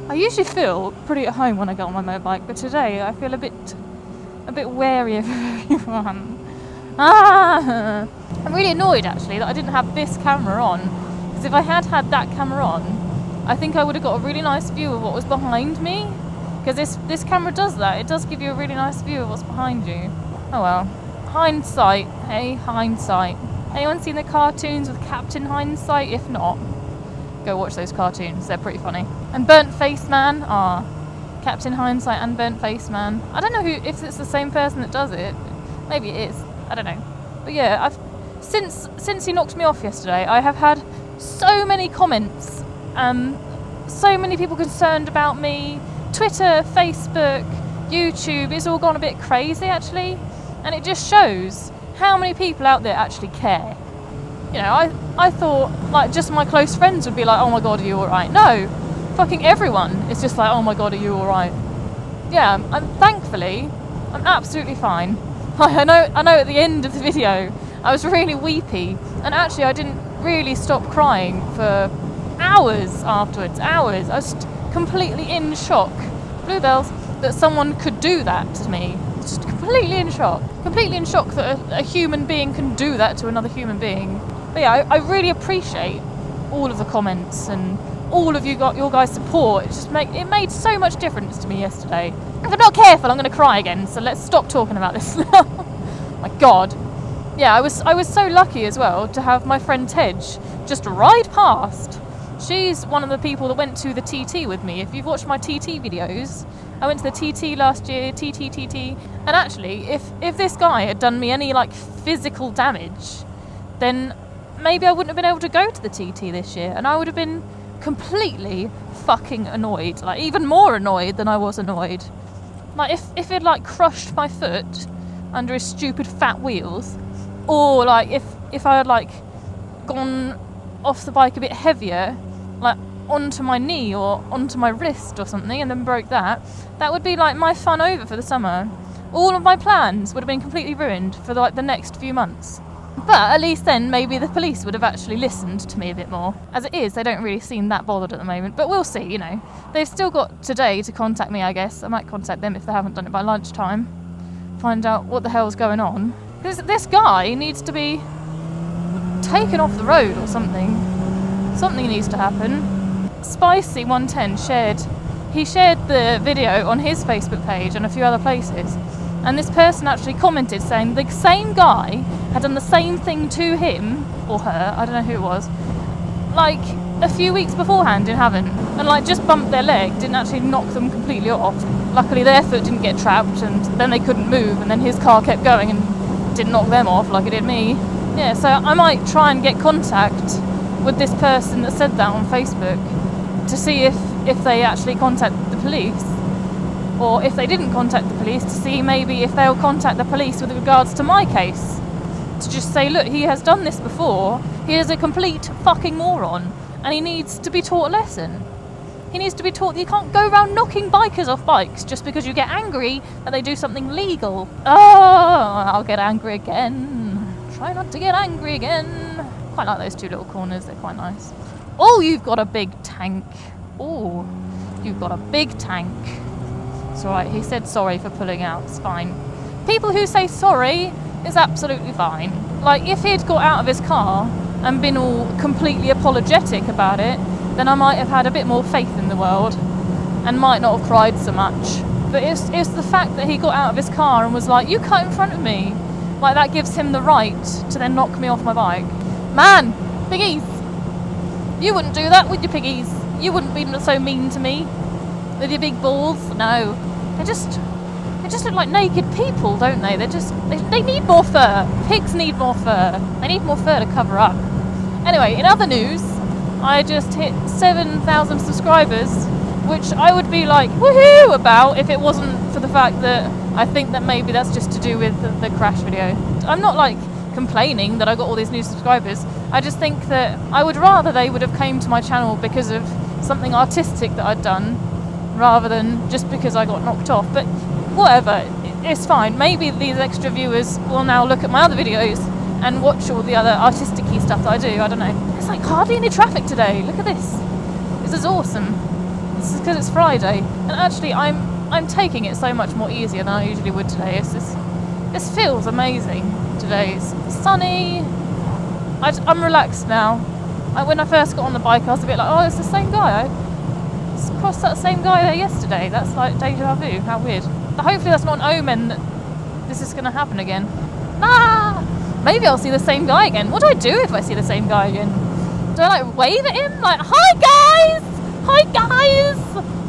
I usually feel pretty at home when I get on my motorbike, but today I feel a bit wary of everyone. I'm really annoyed actually that I didn't have this camera on, because if I had that camera on, I think I would have got a really nice view of what was behind me, because this camera does that. It does give you a really nice view of what's behind you. Oh well. Hindsight, hey, hindsight. Anyone seen the cartoons with Captain Hindsight? If not, go watch those cartoons, they're pretty funny. And Burnt Face Man, Captain Hindsight and Burnt Face Man. I don't know if it's the same person that does it. Maybe it is, I don't know. But yeah, since he knocked me off yesterday, I have had so many comments, so many people concerned about me. Twitter, Facebook, YouTube, it's all gone a bit crazy actually, and it just shows how many people out there actually care. You know, I thought like just my close friends would be like, oh my god, are you alright? No, fucking everyone is just like, oh my god, are you alright? Yeah, thankfully I'm absolutely fine. I know at the end of the video I was really weepy, and actually I didn't really stop crying for hours afterwards. Hours. I was completely in shock. Bluebells, that someone could do that to me. Just completely in shock. Completely in shock that a human being can do that to another human being. But yeah, I really appreciate all of the comments and all of your guys' support. It made so much difference to me yesterday. If I'm not careful, I'm going to cry again. So let's stop talking about this now. My God. Yeah, I was so lucky as well to have my friend Tej just ride past. She's one of the people that went to the TT with me. If you've watched my TT videos, I went to the TT last year, TT. And actually, if this guy had done me any like physical damage, then maybe I wouldn't have been able to go to the TT this year, and I would have been completely fucking annoyed, like even more annoyed than I was annoyed. Like if it like crushed my foot under his stupid fat wheels, or like if I had like gone off the bike a bit heavier, like onto my knee or onto my wrist or something, and then broke that would be like my fun over for the summer. All of my plans would have been completely ruined for like the next few months. But at least then maybe the police would have actually listened to me a bit more. As it is, they don't really seem that bothered at the moment, but we'll see, you know. They've still got today to contact me, I guess. I might contact them if they haven't done it by lunchtime. Find out what the hell's going on. This guy needs to be taken off the road or something. Something needs to happen. Spicy110 shared the video on his Facebook page and a few other places, and this person actually commented saying the same guy had done the same thing to him or her, I don't know who it was, like a few weeks beforehand in Havant, and like just bumped their leg, didn't actually knock them completely off. Luckily their foot didn't get trapped, and then they couldn't move, and then his car kept going and didn't knock them off like it did me. Yeah, so I might try and get contact with this person that said that on Facebook to see if they actually contacted the police, or if they didn't contact the police, to see maybe if they'll contact the police with regards to my case, to just say, look, he has done this before, he is a complete fucking moron, and he needs to be taught a lesson. He needs to be taught that you can't go around knocking bikers off bikes just because you get angry that they do something legal. Oh, I'll get angry again. Try not to get angry again. Quite like those two little corners, they're quite nice. Oh, you've got a big tank. Oh, you've got a big tank. It's alright, he said sorry for pulling out, it's fine. People who say sorry is absolutely fine. Like, if he'd got out of his car and been all completely apologetic about it, then I might have had a bit more faith in the world and might not have cried so much. But it's the fact that he got out of his car and was like, you cut in front of me. Like, that gives him the right to then knock me off my bike. Man, piggies, you wouldn't do that, would you, piggies? You wouldn't be so mean to me with your big balls. No, they just look like naked people, don't they? They need more fur. Pigs need more fur. They need more fur to cover up. Anyway, in other news, I just hit 7,000 subscribers, which I would be like woohoo about if it wasn't for the fact that I think that maybe that's just to do with the crash video. I'm not like complaining that I got all these new subscribers. I just think that I would rather they would have came to my channel because of something artistic that I'd done, rather than just because I got knocked off. But whatever, it's fine. Maybe these extra viewers will now look at my other videos and watch all the other artistic-y stuff that I do. I don't know. There's like hardly any traffic today. Look at this. This is awesome. This is because it's Friday, and actually I'm taking it so much more easier than I usually would today. This feels amazing today. It's sunny. I'm relaxed now. When I first got on the bike, I was a bit like, oh, it's the same guy. I crossed that same guy there yesterday. That's like deja vu. How weird. Hopefully that's not an omen that this is going to happen again. Maybe I'll see the same guy again. What do I do if I see the same guy again? Do I like wave at him? Like, hi guys!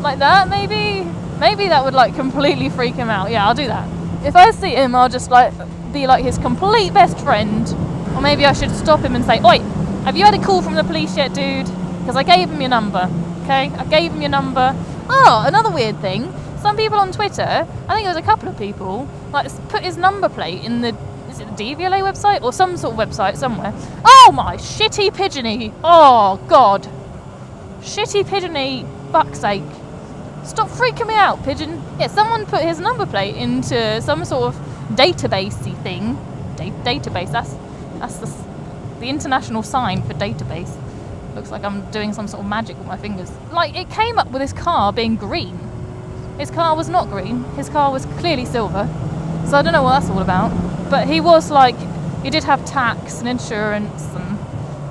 Like that, maybe? Maybe that would like completely freak him out. Yeah, I'll do that. If I see him, I'll just like be like his complete best friend. Or maybe I should stop him and say, oi, have you had a call from the police yet, dude? Because I gave him your number, okay? I gave him your number. Oh, another weird thing. Some people on Twitter, I think it was a couple of people, like put his number plate in the, is it the DVLA website? Or some sort of website somewhere. Oh my shitty pigeony. Oh, God. Shitty pigeony, fuck's sake. Stop freaking me out, pigeon. Yeah, someone put his number plate into some sort of databasey thing. Database, that's the international sign for database. Looks like I'm doing some sort of magic with my fingers. Like, it came up with his car being green. His car was not green. His car was clearly silver. So I don't know what that's all about. But he was like, he did have tax and insurance, and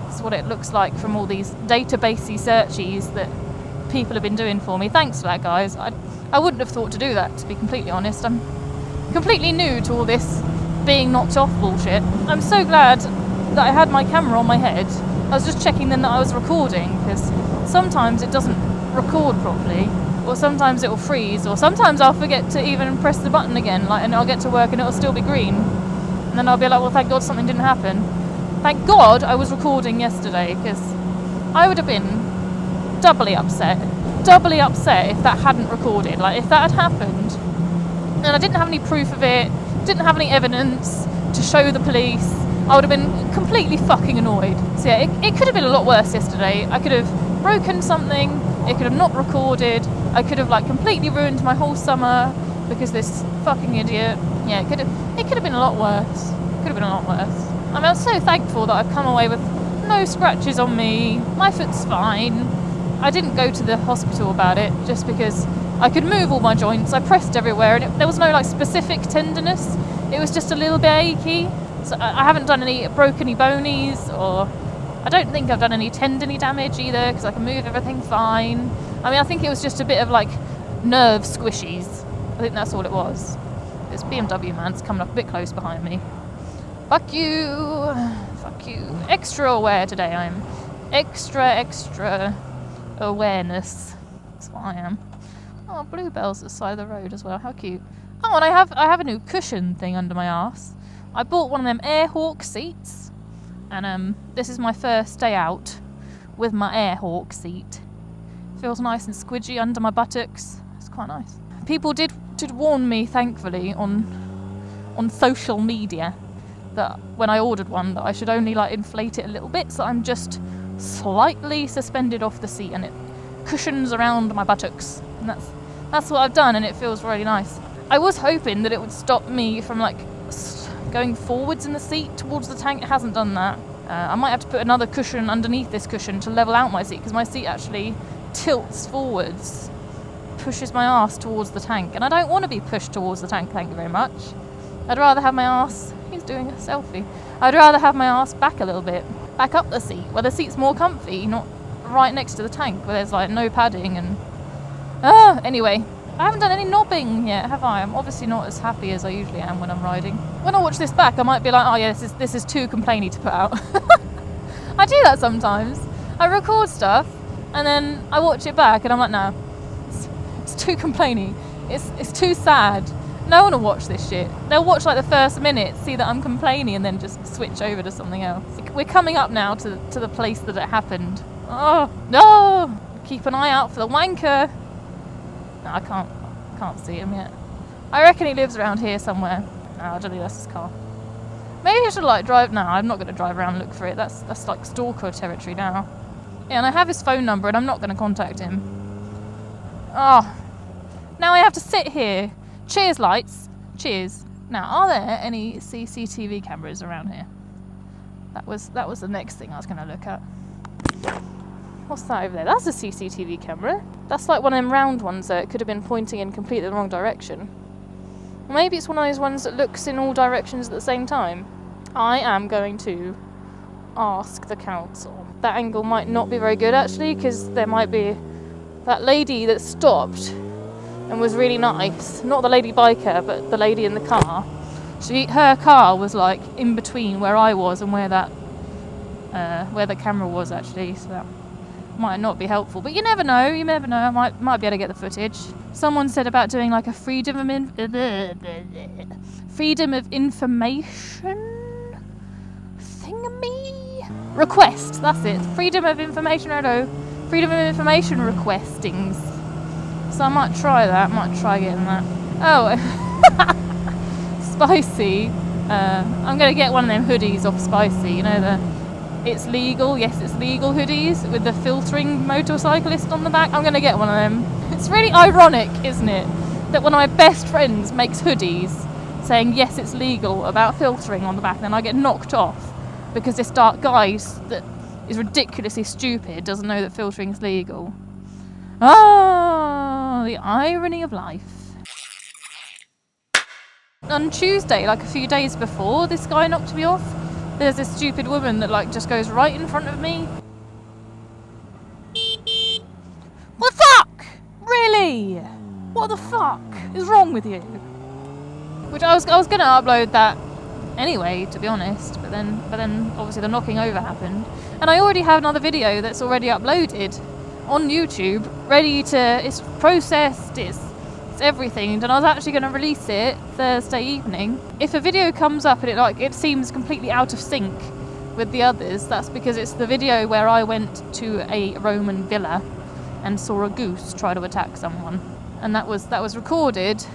that's what it looks like from all these databasey searchies that people have been doing for me. Thanks for that, guys. I wouldn't have thought to do that, to be completely honest. I'm completely new to all this being knocked off bullshit. I'm so glad that I had my camera on my head. I was just checking then that I was recording, because sometimes it doesn't record properly, or sometimes it will freeze, or sometimes I'll forget to even press the button again, like, and I'll get to work and it'll still be green, and then I'll be like, well, thank God something didn't happen. Thank God I was recording yesterday, because I would have been doubly upset if that hadn't recorded. Like, if that had happened and I didn't have any proof of it, didn't have any evidence to show the police, I would have been completely fucking annoyed. So yeah, it could have been a lot worse yesterday. I could have broken something, it could have not recorded, I could have like completely ruined my whole summer because this fucking idiot. Yeah, it could have been a lot worse. Could have been a lot worse. I mean, I'm so thankful that I've come away with no scratches on me, my foot's fine. I didn't go to the hospital about it just because I could move all my joints. I pressed everywhere and there was no like specific tenderness. It was just a little bit achy. So I haven't done broken any bonies, or I don't think I've done any tendony damage either because I can move everything fine. I mean, I think it was just a bit of like nerve squishies. I think that's all it was. This BMW man's coming up a bit close behind me. Fuck you. Fuck you. Extra aware today I am. Extra awareness. That's what I am. Oh, bluebells at the side of the road as well. How cute. Oh, and I have a new cushion thing under my arse. I bought one of them Airhawk seats, and this is my first day out with my Airhawk seat. Feels nice and squidgy under my buttocks. It's quite nice. People did warn me, thankfully, on social media that when I ordered one that I should only like inflate it a little bit, so I'm just slightly suspended off the seat and it cushions around my buttocks. And that's what I've done, and it feels really nice. I was hoping that it would stop me from like going forwards in the seat towards the tank. It hasn't done that. I might have to put another cushion underneath this cushion to level out my seat, because my seat actually tilts forwards, pushes my arse towards the tank, and I don't want to be pushed towards the tank, thank you very much. I'd rather have my arse, he's doing a selfie, I'd rather have my arse back a little bit, back up the seat, where the seat's more comfy, not right next to the tank where there's like no padding and... anyway. I haven't done any knobbing yet, have I? I'm obviously not as happy as I usually am when I'm riding. When I watch this back, I might be like, oh yeah, this is too complainy to put out. I do that sometimes. I record stuff, and then I watch it back, and I'm like, no, it's too complainy. It's too sad. No one will watch this shit. They'll watch like the first minute, see that I'm complaining, and then just switch over to something else. We're coming up now to the place that it happened. Oh, no! Keep an eye out for the wanker. No, I can't see him yet. I reckon he lives around here somewhere. No, I don't think that's his car. Maybe I should like drive... No, I'm not going to drive around and look for it. That's like stalker territory now. Yeah, and I have his phone number and I'm not going to contact him. Oh. Now I have to sit here. Cheers, lights. Cheers. Now, are there any CCTV cameras around here? That was the next thing I was going to look at. What's that over there? That's a CCTV camera. That's like one of them round ones that it could have been pointing in completely the wrong direction. Or maybe it's one of those ones that looks in all directions at the same time. I am going to ask the council. That angle might not be very good actually, because there might be that lady that stopped and was really nice. Not the lady biker, but the lady in the car. Her car was like in between where I was and where the camera was actually, so that might not be helpful. But you never know, I might be able to get the footage. Someone said about doing like a freedom of information thingammy request. That's it. Freedom of information. Freedom of information requestings. So I might try that. Might try getting that. Oh, Spicy. I'm gonna get one of them hoodies off Spicy. You know the it's legal. Yes, it's legal hoodies with the filtering motorcyclist on the back. I'm gonna get one of them. It's really ironic, isn't it, that one of my best friends makes hoodies saying yes, it's legal about filtering on the back, and then I get knocked off because this dark guy that is ridiculously stupid doesn't know that filtering is legal. Ah, the irony of life. On Tuesday, like a few days before this guy knocked me off, there's this stupid woman that like just goes right in front of me. What the fuck? Really? What the fuck is wrong with you? Which I was gonna upload that anyway, to be honest, but then obviously the knocking over happened, and I already have another video that's already uploaded on YouTube, ready to. It's processed. It's everything, and I was actually going to release it Thursday evening. If a video comes up and it seems completely out of sync with the others, that's because it's the video where I went to a Roman villa and saw a goose try to attack someone, and that was recorded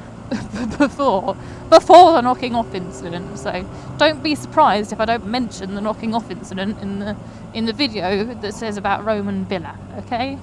before the knocking off incident. So don't be surprised if I don't mention the knocking off incident in the video that says about Roman villa. Okay.